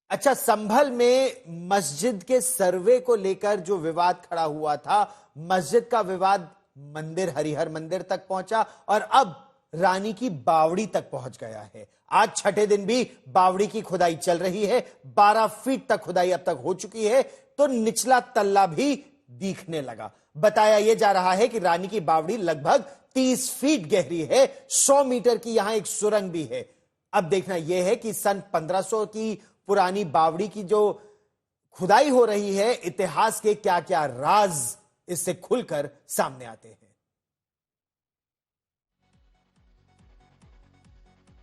अच्छा, संभल में मस्जिद के सर्वे को लेकर जो विवाद खड़ा हुआ था, मस्जिद का विवाद मंदिर, हरिहर मंदिर तक पहुंचा और अब रानी की बावड़ी तक पहुंच गया है। आज छठे दिन भी बावड़ी की खुदाई चल रही है। 12 फीट तक खुदाई अब तक हो चुकी है, तो निचला तल्ला भी दिखने लगा। बताया यह जा रहा है कि रानी की बावड़ी लगभग 30 फीट गहरी है। 100 मीटर की यहां एक सुरंग भी है। अब देखना यह है कि सन 1500 की पुरानी बावड़ी की जो खुदाई हो रही है, इतिहास के क्या क्या राज इससे खुलकर सामने आते हैं।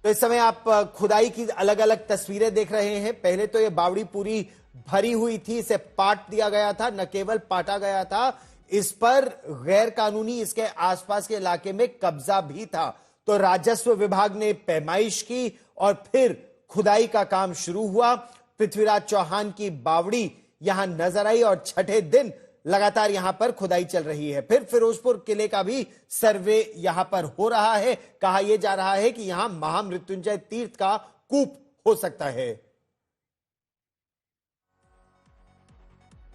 तो इस समय आप खुदाई की अलग अलग तस्वीरें देख रहे हैं। पहले तो यह बावड़ी पूरी भरी हुई थी, इसे पाट दिया गया था, न केवल पाटा गया था, इस पर गैर कानूनी इसके आसपास के इलाके में कब्जा भी था। तो राजस्व विभाग ने पैमाइश की और फिर खुदाई का काम शुरू हुआ। पृथ्वीराज चौहान की बावड़ी यहां नजर आई और छठे दिन लगातार यहां पर खुदाई चल रही है। फिर फिरोजपुर किले का भी सर्वे यहां पर हो रहा है। कहा यह जा रहा है कि यहां महामृत्युंजय तीर्थ का कूप हो सकता है।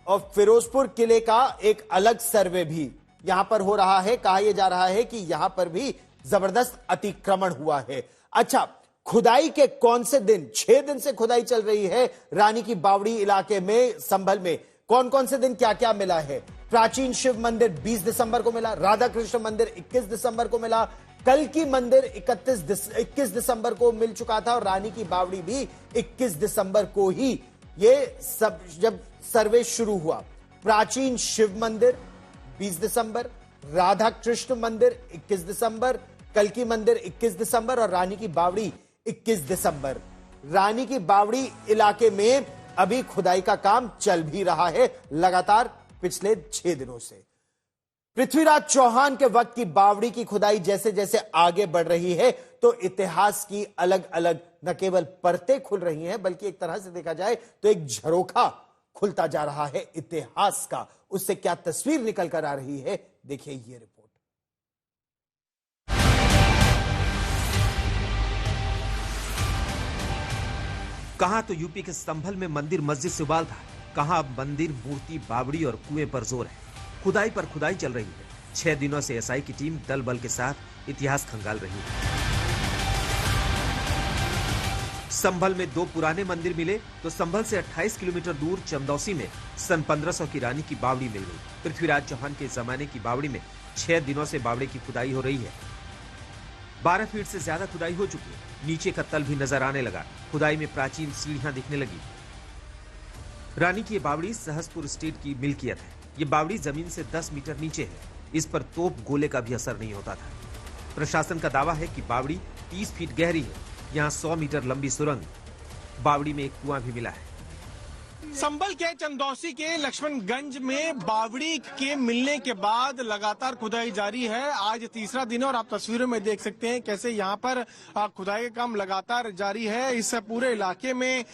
और फिरोजपुर किले का एक अलग सर्वे भी यहां पर हो रहा है। कहा यह जा रहा है कि यहां पर भी जबरदस्त अतिक्रमण हुआ है। अच्छा, खुदाई के कौन से दिन? 6 दिन से खुदाई चल रही है रानी की बावड़ी इलाके में, संभल में। कौन कौन से दिन क्या क्या मिला है? प्राचीन शिव मंदिर 20 दिसंबर को मिला, राधा कृष्ण मंदिर 21 दिसंबर को मिला, कल की मंदिर 21 दिसंबर को मिल चुका था और रानी की बावड़ी भी 21 दिसंबर को ही ये सब जब सर्वे शुरू हुआ। प्राचीन शिव मंदिर 20 दिसंबर, राधा कृष्ण मंदिर 21 दिसंबर, कल की मंदिर 21 दिसंबर और रानी की बावड़ी 21 दिसंबर। रानी की बावड़ी इलाके में अभी खुदाई का काम चल भी रहा है लगातार पिछले 6 दिनों से। पृथ्वीराज चौहान के वक्त की बावड़ी की खुदाई जैसे जैसे आगे बढ़ रही है, तो इतिहास की अलग अलग न केवल परतें खुल रही हैं, बल्कि एक तरह से देखा जाए तो एक झरोखा खुलता जा रहा है इतिहास का। उससे क्या तस्वीर निकल कर आ रही है, देखिए ये रिपोर्ट। कहां तो यूपी के संभल में मंदिर मस्जिद से उबाल था, कहां अब मंदिर, मूर्ति, बावड़ी और कुएं पर जोर है। खुदाई पर खुदाई चल रही है। 6 दिनों से एसआई की टीम दल बल के साथ इतिहास खंगाल रही है। संभल में 2 पुराने मंदिर मिले तो संभल से 28 किलोमीटर दूर चंदौसी में सन 1500 की रानी की बावड़ी मिल गई। पृथ्वीराज चौहान के जमाने की बावड़ी में 6 दिनों से बावड़ी की खुदाई हो रही है। 12 फीट से ज्यादा खुदाई हो चुकी है। नीचे का तल भी नजर आने लगा। खुदाई में प्राचीन सीढ़ियां दिखने लगी। रानी की ये बावड़ी सहसपुर स्टेट की मिल्कियत है। ये बावड़ी जमीन से 10 मीटर नीचे है। इस पर तोप गोले का भी असर नहीं होता था। प्रशासन का दावा है कि बावड़ी 30 फीट गहरी है। यहाँ 100 मीटर लंबी सुरंग, बावड़ी में एक कुआं भी मिला है। संभल के चंदौसी के लक्ष्मणगंज में बावड़ी के मिलने के बाद लगातार खुदाई जारी है। आज तीसरा दिन है और आप तस्वीरों में देख सकते हैं कैसे यहाँ पर खुदाई का काम लगातार जारी है। इस पूरे इलाके में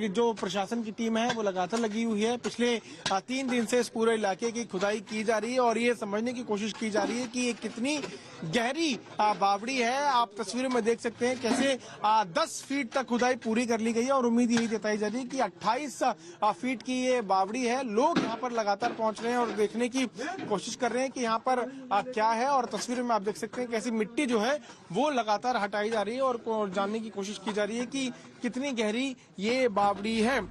जो प्रशासन की टीम है वो लगातार लगी हुई है। पिछले 3 दिन से इस पूरे इलाके की खुदाई की जा रही है और ये समझने की कोशिश की जा रही है कि ये कितनी गहरी बावड़ी है। आप तस्वीरों में देख सकते हैं कैसे 10 फीट तक खुदाई पूरी कर ली गई है और उम्मीद यही जताई जा रही है कि 28 फीट की ये बावड़ी है। लोग यहाँ पर लगातार पहुंच रहे हैं और देखने की कोशिश कर रहे हैं कि यहाँ पर क्या है। और तस्वीरों में आप देख सकते हैं कैसी मिट्टी जो है वो लगातार हटाई जा रही है और जानने की कोशिश की जा रही है कि कितनी गहरी ये बावड़ी है।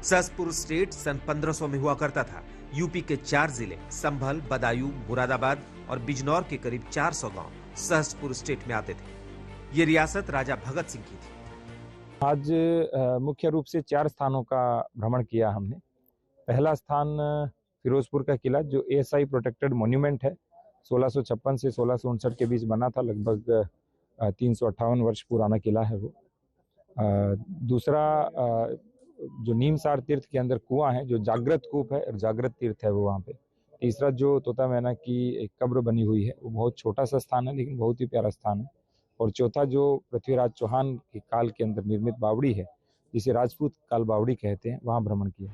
सहसपुर स्टेट सन 1500 में हुआ करता था। यूपी के 4 जिले संभल, बदायूं, मुरादाबाद और बिजनौर के करीब 400 गांव सहसपुर स्टेट में आते थे। ये रियासत राजा भगत सिंह की थी। आज मुख्य रूप से 4 स्थानों का भ्रमण किया हमने। पहला स्थान फिरोजपुर का किला, जो एएसआई प्रोटेक्टेड मॉन्यूमेंट है। 1656 से 1659 के बीच बना था। लगभग 358 वर्ष पुराना किला है वो। दूसरा जो नीमसार तीर्थ के अंदर कुआं है, जो जागृत कूप है और जागृत तीर्थ है वो वहाँ पे। तीसरा जो तोता मैना की एक कब्र बनी हुई है, वो बहुत छोटा सा स्थान है लेकिन बहुत ही प्यारा स्थान है। और चौथा जो पृथ्वीराज चौहान के काल के अंदर निर्मित बावड़ी है, जिसे राजपूत काल बावड़ी कहते हैं, वहां भ्रमण किया।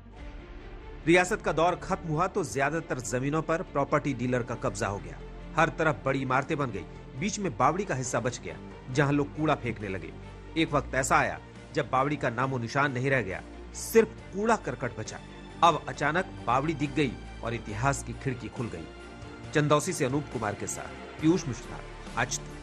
रियासत का दौर खत्म हुआ तो ज्यादातर जमीनों पर प्रॉपर्टी डीलर का कब्जा हो गया। हर तरफ बड़ी इमारतें बन गई। बीच में बावड़ी का हिस्सा बच गया, जहां लोग कूड़ा फेंकने लगे। एक वक्त ऐसा आया जब बावड़ी का नामो निशान नहीं रह गया, सिर्फ कूड़ा करकट बचा। अब अचानक बावड़ी दिख गई और इतिहास की खिड़की खुल गई। चंदौसी से अनूप कुमार के साथ पीयूष मिश्रा, आज तक।